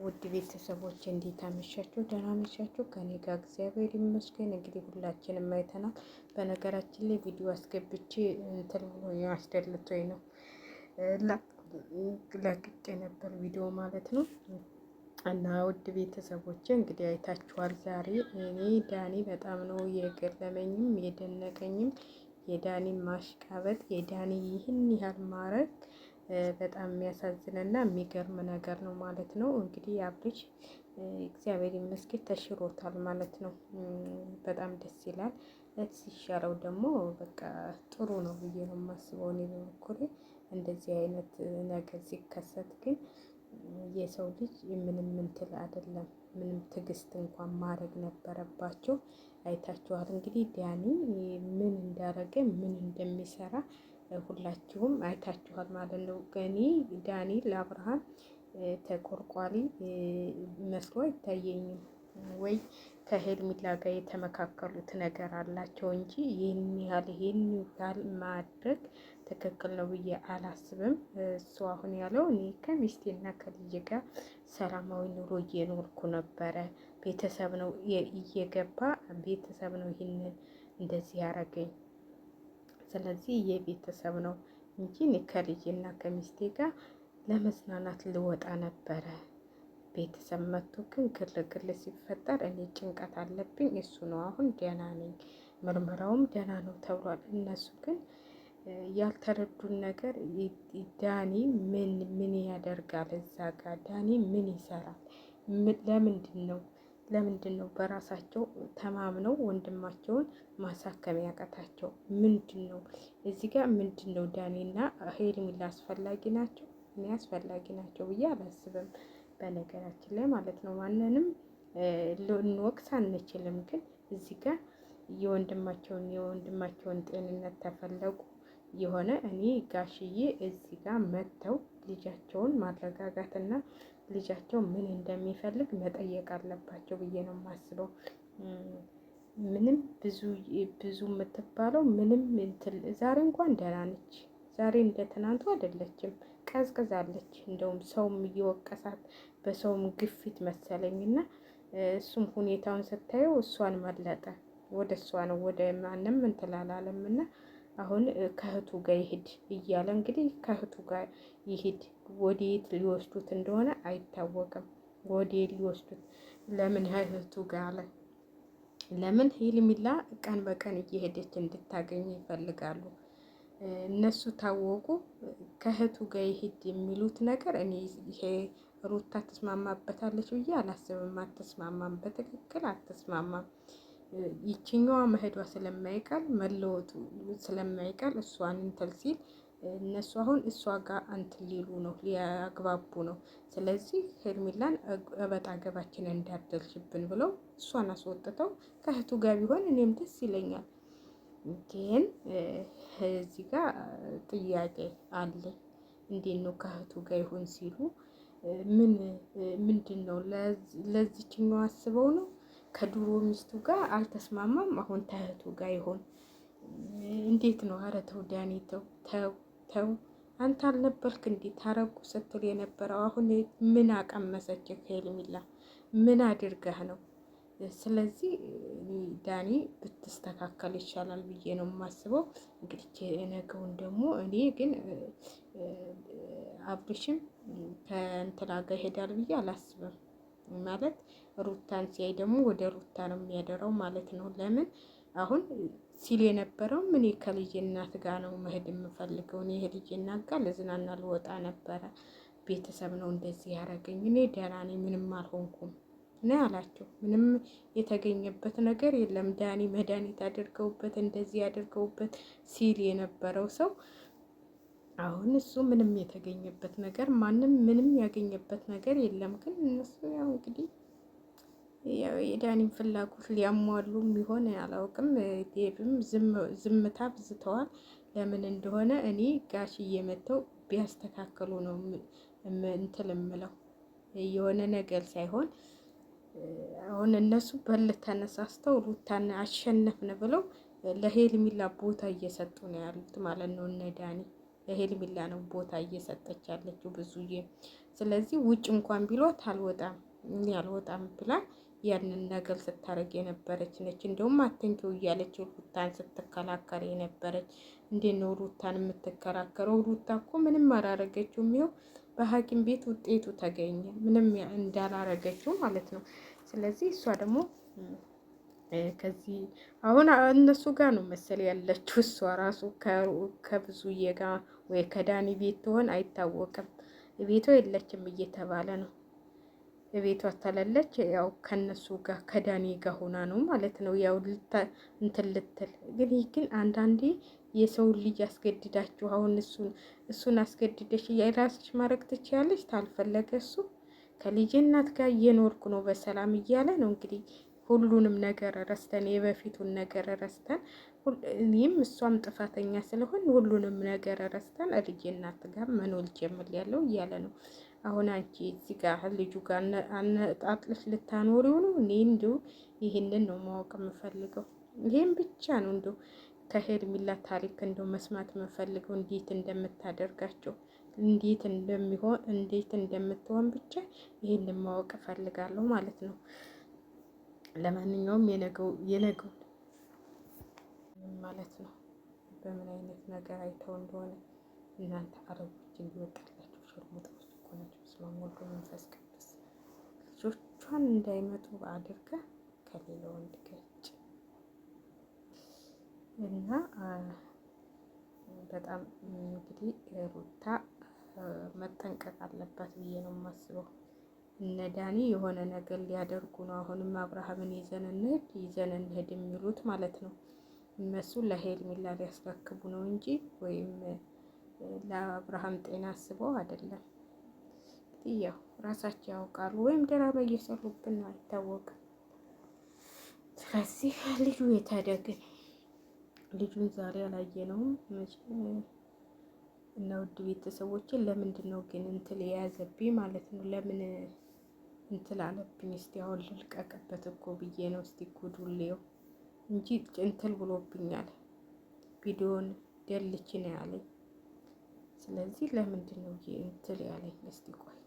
ውድ ቤተሰቦች እንዴት አመሻችሁ? ደህና አመሻችሁ? ከኔ ጋር እግዚአብሔር ይመስገን። እንግዲህ ሁላችንም አይተናል። በነገራችን ላይ ቪዲዮ አስገብቼ እንትን ብሎ ያስደልቶኝ ነው ለቅቄ ነበር ቪዲዮ ማለት ነው። እና ውድ ቤተሰቦች እንግዲህ አይታችኋል። ዛሬ እኔ ዳኒ በጣም ነው የገረመኝም የደነቀኝም የዳኒ ማሽቃበጥ የዳኒ ይህን ያህል ማረግ በጣም የሚያሳዝንና የሚገርም ነገር ነው ማለት ነው። እንግዲህ አብርሽ እግዚአብሔር ይመስገን ተሽሮታል ማለት ነው። በጣም ደስ ይላል። ሲሻለው ደግሞ በቃ ጥሩ ነው ብዬ ነው የማስበው እኔ በበኩሌ። እንደዚህ አይነት ነገር ሲከሰት ግን የሰው ልጅ ምንም እንትን አይደለም፣ ምንም ትዕግስት እንኳን ማድረግ ነበረባቸው። አይታችኋል እንግዲህ ዳኒ ምን እንዳረገ ምን እንደሚሰራ ሁላችሁም አይታችኋል ማለት ነው። እኔ ዳኒ ለአብርሃም ተቆርቋሪ መስሎ አይታየኝም። ወይ ከሄርሜላ ጋር የተመካከሉት ነገር አላቸው እንጂ ይህን ያህል ማድረግ ትክክል ነው ብዬ አላስብም። እሱ አሁን ያለው እኔ ከሚስቴና ከልጅ ጋር ሰላማዊ ኑሮ እየኖርኩ ነበረ። ቤተሰብ ነው እየገባ ቤተሰብ ነው ይህንን እንደዚህ ያረገኝ። ስለዚህ የቤተሰብ ነው እንጂ እኔ ከልጅና ከሚስቴ ጋር ለመዝናናት ልወጣ ነበረ። ቤተሰብ መጥቶ ግን ግርግር ሲፈጠር እኔ ጭንቀት አለብኝ። እሱ ነው አሁን ደህና ነኝ፣ ምርመራውም ደህና ነው ተብሏል። እነሱ ግን ያልተረዱን ነገር ዳኒ ምን ያደርጋል እዛ ጋር? ዳኒ ምን ይሰራል? ለምንድን ነው በራሳቸው ተማምነው ወንድማቸውን ማሳከም ያቀታቸው? ምንድን ነው እዚህ ጋር ምንድን ነው? ዳኒና ሄርሜላ አስፈላጊ ናቸው? እኔ አስፈላጊ ናቸው ብዬ አላስብም። በነገራችን ላይ ማለት ነው ማንንም ልንወቅስ አንችልም። ግን እዚህ ጋር የወንድማቸውን ጤንነት ተፈለጉ የሆነ እኔ ጋሽዬ እዚህ ጋር መጥተው ልጃቸውን ማረጋጋትና ልጃቸው ምን እንደሚፈልግ መጠየቅ አለባቸው ብዬ ነው የማስበው። ምንም ብዙ የምትባለው ምንም ዛሬ እንኳን ደህና ነች። ዛሬ እንደ ትናንቱ አይደለችም፣ ቀዝቅዛለች። እንደውም ሰውም እየወቀሳት በሰውም ግፊት መሰለኝና እሱም ሁኔታውን ስታየው እሷን መለጠ። ወደ እሷ ነው ወደ ማንም እንትን አላለምና አሁን ከእህቱ ጋር ይሄድ እያለ እንግዲህ ከእህቱ ጋር ይሄድ። ወዴት ሊወስዱት እንደሆነ አይታወቅም። ወዴት ሊወስዱት ለምን እህቱ ጋር አለ? ለምን ሄርሜላ ቀን በቀን እየሄደች እንድታገኝ ይፈልጋሉ። እነሱ ታወቁ። ከእህቱ ጋር ይሄድ የሚሉት ነገር እኔ ይሄ ሩታ ትስማማበታለች ብዬ አላስብም። አትስማማም፣ በትክክል አትስማማም። ይችኛዋ መሄዷ ስለማይቀር መለወጡ ስለማይቀር እሷን እንትን ሲል እነሱ አሁን እሷ ጋር እንትን ሊሉ ነው፣ ሊያግባቡ ነው። ስለዚህ ሄርሜላን እበጣ ገባችን እንዳደርሽብን ብለው እሷን አስወጥተው ከእህቱ ጋር ቢሆን እኔም ደስ ይለኛል። ግን እዚህ ጋር ጥያቄ አለ። እንዴት ነው ከእህቱ ጋር ይሆን ሲሉ ምንድን ነው ለዚችኛው አስበው ነው? ከድሮ ሚስቱ ጋር አልተስማማም፣ አሁን ከእህቱ ጋር ይሆን? እንዴት ነው? ኧረ ተው ዳኒ ተው። አንተ አልነበርክ እንዴ ታረቁ ስትል የነበረው? አሁን ምን አቀመሰች ሄርሜላ? ምን አድርገህ ነው? ስለዚህ ዳኒ ብትስተካከል ይሻላል ብዬ ነው የማስበው። እንግዲህ ነገውን ደግሞ እኔ ግን አብርሽም ከእንትና ጋር ይሄዳል ብዬ አላስብም። ማለት ሩታን ሲያይ ደግሞ ወደ ሩታ ነው የሚያደራው ማለት ነው። ለምን አሁን ሲል የነበረው እኔ ከልጄ እናት ጋር ነው መሄድ የምፈልገው፣ እኔ ልጄ እናት ጋር ልዝናና ልወጣ ነበረ፣ ቤተሰብ ነው እንደዚህ ያደረገኝ፣ እኔ ደህና ነኝ፣ ምንም አልሆንኩም ነው ያላቸው። ምንም የተገኘበት ነገር የለም። ዳኒ መድኃኒት አድርገውበት እንደዚህ ያድርገውበት ሲል የነበረው ሰው አሁን እሱ ምንም የተገኘበት ነገር ማንም ምንም ያገኘበት ነገር የለም። ግን እነሱ ያው እንግዲህ የዳኒን ፍላጎት ሊያሟሉም ይሆን አላውቅም። ዴቭም ዝምታ ብዝተዋል። ለምን እንደሆነ እኔ ጋሽዬ መተው ቢያስተካክሉ ነው እንትን እምለው የሆነ ነገር ሳይሆን አሁን እነሱ በል ተነሳስተው ሩታን አሸነፍን ብለው ለሄርሜላ ቦታ እየሰጡ ነው ያሉት ማለት ነው እነ ዳኒ። ለሄርሜላ ነው ቦታ እየሰጠች ያለችው ብዙዬ። ስለዚህ ውጭ እንኳን ቢሏት አልወጣም ብላ ያንን ነገር ስታረግ የነበረች ነች። እንደውም አትንኪው እያለች ሩታን ስትከላከል የነበረች። እንዴት ነው ሩታን የምትከራከረው? ሩታ እኮ ምንም አላረገችውም። ይኸው በሐኪም ቤት ውጤቱ ተገኘ፣ ምንም እንዳላረገችው ማለት ነው። ስለዚህ እሷ ደግሞ ከዚህ አሁን እነሱ ጋር ነው መሰል ያለችው። እሷ ራሱ ከብዙዬ ጋር ወይ ከዳኒ ቤት ትሆን አይታወቅም። ቤቷ የለችም እየተባለ ነው። ቤቷ ተለለች። ያው ከነሱ ጋር ከዳኒ ጋር ሆና ነው ማለት ነው። ያው እንትን ልትል ግን አንዳንዴ የሰውን ልጅ አስገድዳችሁ አሁን እሱን አስገድደሽ የራስሽ ማድረግ ትችያለሽ። ታልፈለገ እሱ ከልጄ እናት ጋር እየኖርኩ ነው በሰላም እያለ ነው እንግዲህ ሁሉንም ነገር ረስተን የበፊቱን ነገር ረስተን እኔም እሷም ጥፋተኛ ስለሆን ሁሉንም ነገር ረስተን ልጄ እናት ጋር መኖር ጀምሬያለሁ እያለ ነው። አሁን አንቺ እዚህ ጋር ልጁ ጋር አነጣጥለሽ ልታኖሪው ነው? እኔ እንዲሁ ይህንን ነው ማወቅ የምፈልገው። ይሄን ብቻ ነው እንዲሁ ከሄርሜላ ታሪክ እንደው መስማት የምፈልገው፣ እንዴት እንደምታደርጋቸው እንዴት እንደሚሆን እንዴት እንደምትሆን ብቻ ይሄንን ማወቅ እፈልጋለሁ ማለት ነው። ለማንኛውም የነገው ማለት ነው በምን አይነት ነገር አይተው እንደሆነ እናንተ አረቦች እንዲወጣላችሁ ሸርሙጣዎች እኮ ናቸው። በስመ አብ መንፈስ ቅዱስ ልጆቿን እንዳይመጡ አድርጋ ከሌላ ወንድ ገጭ እና በጣም እንግዲህ ሩታ መጠንቀቅ አለባት ብዬ ነው የማስበው። እነ ዳኒ የሆነ ነገር ሊያደርጉ ነው። አሁንም አብርሃምን ይዘን እንሂድ የሚሉት ማለት ነው። እነሱ ለሄርሜላ ሊያስረክቡ ነው እንጂ ወይም ለአብርሃም ጤና አስበው አይደለም። ያው ራሳቸው ያውቃሉ፣ ወይም ድራማ እየሰሩብን ነው አይታወቅም። ስለዚህ ልጁ የታደግን ልጁን ዛሬ አላየነውም እና ውድ ቤተሰቦችን ለምንድን ነው ግን እንትን የያዘብኝ ማለት ነው? ለምን እንትን አለብኝ? እስቲ አሁን ልልቀቅበት እኮ ብዬ ነው። እስቲ ጉዱሌው እንጂ እንትን ብሎብኛል። ቪዲዮን ደልች ነው ያለኝ። ስለዚህ ለምንድን ነው እንትን ያለኝ? እስቲ ቆይ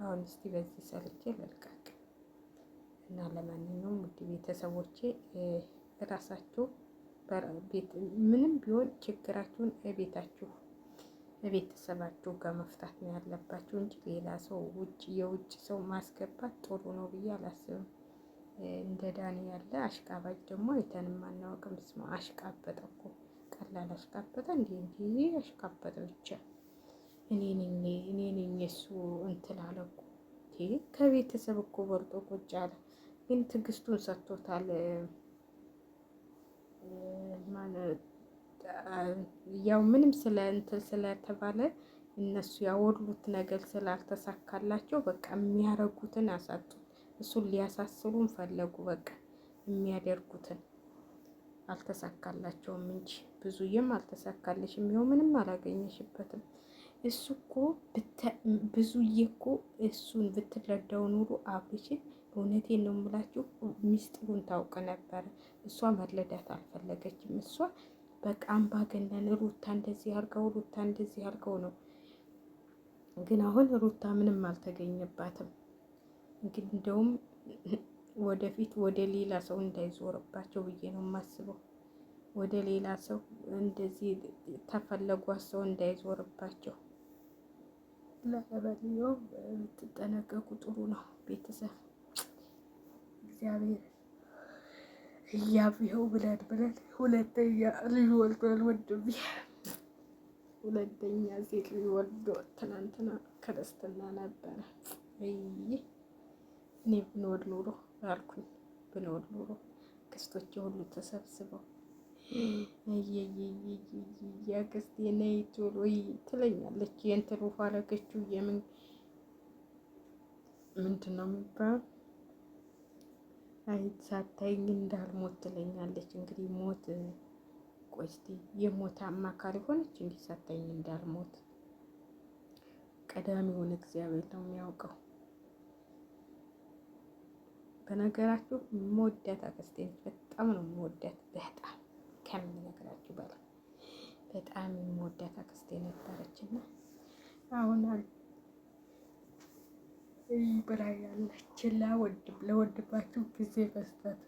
አሁን እስቲ በዚህ ሰርቼ ልልቀቅ እና ለማንኛውም ውድ ቤተሰቦቼ ራሳችሁ ምንም ቢሆን ችግራችሁን ቤተሰባችሁ ጋር መፍታት ነው ያለባችሁ እንጂ ሌላ ሰው የውጭ ሰው ማስገባት ጥሩ ነው ብዬ አላስብም። እንደ ዳኒ ያለ አሽቃባጭ ደግሞ አይተንም አናውቅም። ስማ አሽቃበጠ እኮ ቀላል አሽቃበጠ እንዴ አሽቃበጠ ብቻ። እኔ ነኝ እሱ እንትን አለ እኮ ከቤተሰብ እኮ በልጦ ቁጭ አለ። ግን ትዕግስቱን ሰጥቶታል ማለት ያው ምንም ስለተባለ እነሱ ያወሩት ነገር ስላልተሳካላቸው በቃ የሚያረጉትን አሳጡ። እሱን ሊያሳስሩን ፈለጉ። በቃ የሚያደርጉትን አልተሳካላቸውም እንጂ ብዙዬም አልተሳካለሽም። ይኸው ምንም አላገኘሽበትም። እሱ እኮ ብዙዬ እኮ እሱን ብትረዳው ኑሮ አብርሽን እውነቴን ነው የምላችሁ ሚስጥሩን ታውቅ ነበረ። እሷ መረዳት አልፈለገችም። እሷ በቃ አምባገነን ሩታ እንደዚህ አድርገው ነው። ግን አሁን ሩታ ምንም አልተገኘባትም። እንግዲህ እንደውም ወደፊት ወደ ሌላ ሰው እንዳይዞርባቸው ብዬ ነው የማስበው። ወደ ሌላ ሰው እንደዚህ ተፈለጓት ሰው እንዳይዞርባቸው። ለማንኛውም ትጠነቀቁ ጥሩ ነው ቤተሰብ። እግዚአብሔር እያብየው ብለን ሁለተኛ ልጅ ወልዷል። ወንድሜ ሁለተኛ ሴት ልጅ ወልዶ ትናንትና ክርስትና ነበረ። እኔ ብንወድ ኑሮ አልኩኝ ብንወድ ኑሮ ክስቶቼ ሁሉ ተሰብስበው ያክስቴ ነይ ቶሎ ትለኛለች። የእንትን ውሃ አረገችው ምንድን ነው የሚባለው? አይ ሳታይኝ እንዳልሞት ትለኛለች። እንግዲህ ሞት ቆይ እስኪ የሞት አማካሪ ሆነች እንዲህ ሳታይኝ እንዳልሞት። ቀዳሚውን እግዚአብሔር ነው የሚያውቀው። በነገራችሁ የምወዳት አክስቴ በጣም ነው የምወዳት፣ በጣም ከምነግራችሁ በላይ በጣም የምወዳት አክስቴ ነበረችና አሁን ብላኛለች። ለወንድማችሁ ጊዜ መስጠት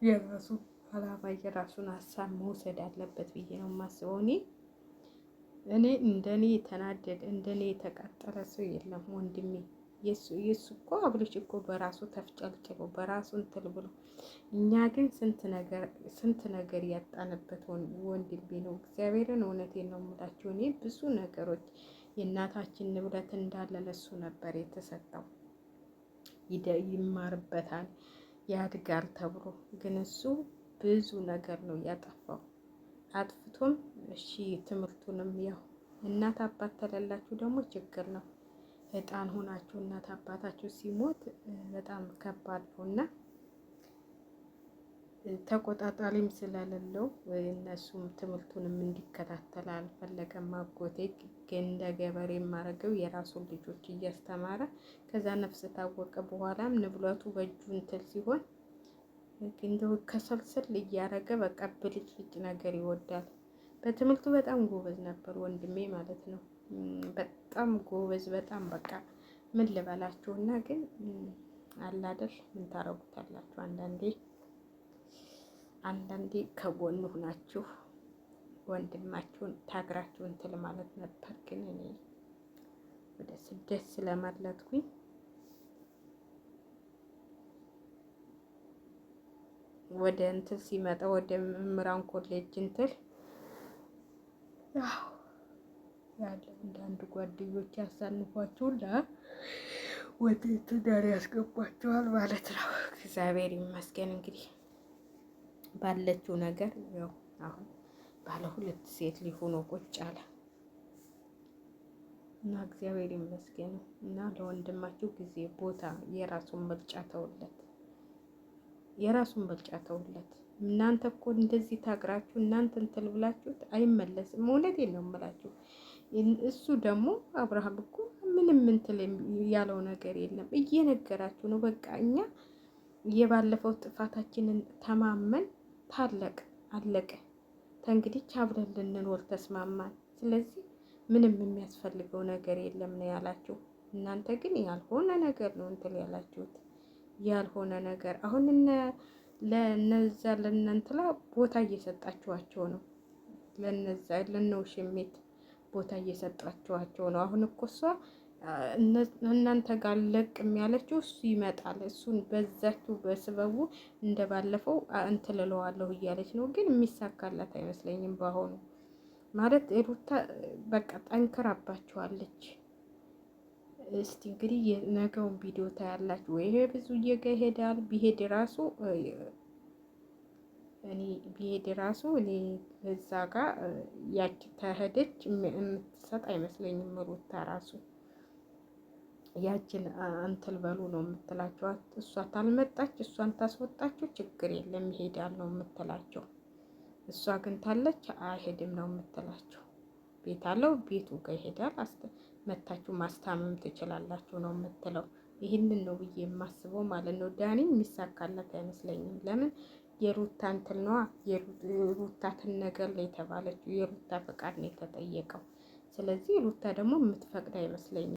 የራሱ አላማ የራሱን ሀሳብ መውሰድ አለበት ብዬ ነው የማስበው። እኔ እንደኔ የተናደደ እንደኔ የተቃጠለ ሰው የለም ወንድሜ። የሱ እኮ አብልጭ እኮ በራሱ ተፍጨልጭሎ በራሱ እንትን ብሎ፣ እኛ ግን ስንት ነገር ያጣንበት ወንድሜ ነው። እግዚአብሔርን እውነቴን ነው የምላችሁ። እኔ ብዙ ነገሮች የእናታችን ንብረት እንዳለ ለሱ ነበር የተሰጠው። ይማርበታል ያድጋል ተብሎ፣ ግን እሱ ብዙ ነገር ነው ያጠፋው። አጥፍቶም እሺ ትምህርቱንም ያው እናት አባት ተለላችሁ ደግሞ ችግር ነው። ህጣን ሆናችሁ እናት አባታችሁ ሲሞት በጣም ከባድ ነው እና ተቆጣጣሪም ስለሌለው እነሱም ትምህርቱንም እንዲከታተል አልፈለገም። አጎቴ ግን እንደ ገበሬ የማረገው የራሱን ልጆች እያስተማረ ከዛ ነፍስ ታወቀ በኋላም ንብረቱ በእጁ እንትን ሲሆን እንደው ከሰልስል እያረገ በቃ ብልጭልጭ ነገር ይወዳል። በትምህርቱ በጣም ጎበዝ ነበር ወንድሜ ማለት ነው። በጣም ጎበዝ በጣም በቃ ምን ልበላችሁና ግን አላደር ምን ታረጉታላችሁ። አንዳንዴ ከጎኑ ሁናችሁ ወንድማችሁን ታግራችሁ እንትን ማለት ነበር። ግን እኔ ወደ ስደት ስለመለጥኩኝ ወደ እንትን ሲመጣ ወደ መምህራን ኮሌጅ እንትን ያለ አንዳንድ ጓደኞች ያሳንፏችሁና ወደ ትዳር ያስገቧቸዋል ማለት ነው። እግዚአብሔር ይመስገን እንግዲህ ባለችው ነገር ያው አሁን ባለ 2 ሴት ሊሆኑ ቁጭ አለ እና እግዚአብሔር ይመስገን። እና ለወንድማችሁ ጊዜ ቦታ የራሱን ምርጫ ተውለት፣ የራሱን ምርጫ ተውለት። እናንተ እኮ እንደዚህ ታግራችሁ እናንተ እንትን ብላችሁት አይመለስም። እውነቴን ነው የምላችሁ። እሱ ደግሞ አብርሃም እኮ ምንም እንትን ያለው ነገር የለም፣ እየነገራችሁ ነው። በቃ እኛ የባለፈው ጥፋታችንን ተማመን ታለቅ አለቀ። ተንግዲህ አብረን ልንኖር ተስማማን። ስለዚህ ምንም የሚያስፈልገው ነገር የለም ነው ያላችሁ። እናንተ ግን ያልሆነ ነገር ነው እንትን ያላችሁት፣ ያልሆነ ነገር። አሁን ለነዛ ለእናንተላ ቦታ እየሰጣችኋቸው ነው። ለነዛ ለነውሽሜት ቦታ እየሰጣችኋቸው ነው። አሁን እኮ እሷ እናንተ ጋር ለቅም ያለችው እሱ ይመጣል፣ እሱን በዛችሁ በስበቡ እንደባለፈው እንትልለዋለሁ እያለች ነው። ግን የሚሳካላት አይመስለኝም። በአሁኑ ማለት ሩታ በቃ ጠንክራባችኋለች። እስቲ እንግዲህ የነገውን ቪዲዮ ታያላችሁ ወይ? ብዙ ይሄዳል። ቢሄድ ራሱ እኔ እዛ ጋር ያቺ ተሄደች የምትሰጥ አይመስለኝም ሩታ ራሱ ያችን እንትን በሉ ነው የምትላቸው። እሷ ታልመጣች እሷን ታስወጣችሁ ችግር የለም ይሄዳል ነው የምትላቸው። እሷ ግን ታለች አይሄድም ነው የምትላቸው። ቤት አለው ቤቱ ጋር ይሄዳል። መታችሁ ማስታመም ትችላላችሁ ነው የምትለው። ይህንን ነው ብዬ የማስበው ማለት ነው። የሚሳካለት አይመስለኝም። ለምን የሩታ እንትን ነዋ። የሩታትን ነገር ላይ የተባለችው የሩታ ፈቃድ ነው የተጠየቀው። ስለዚህ ሩታ ደግሞ የምትፈቅድ አይመስለኝም።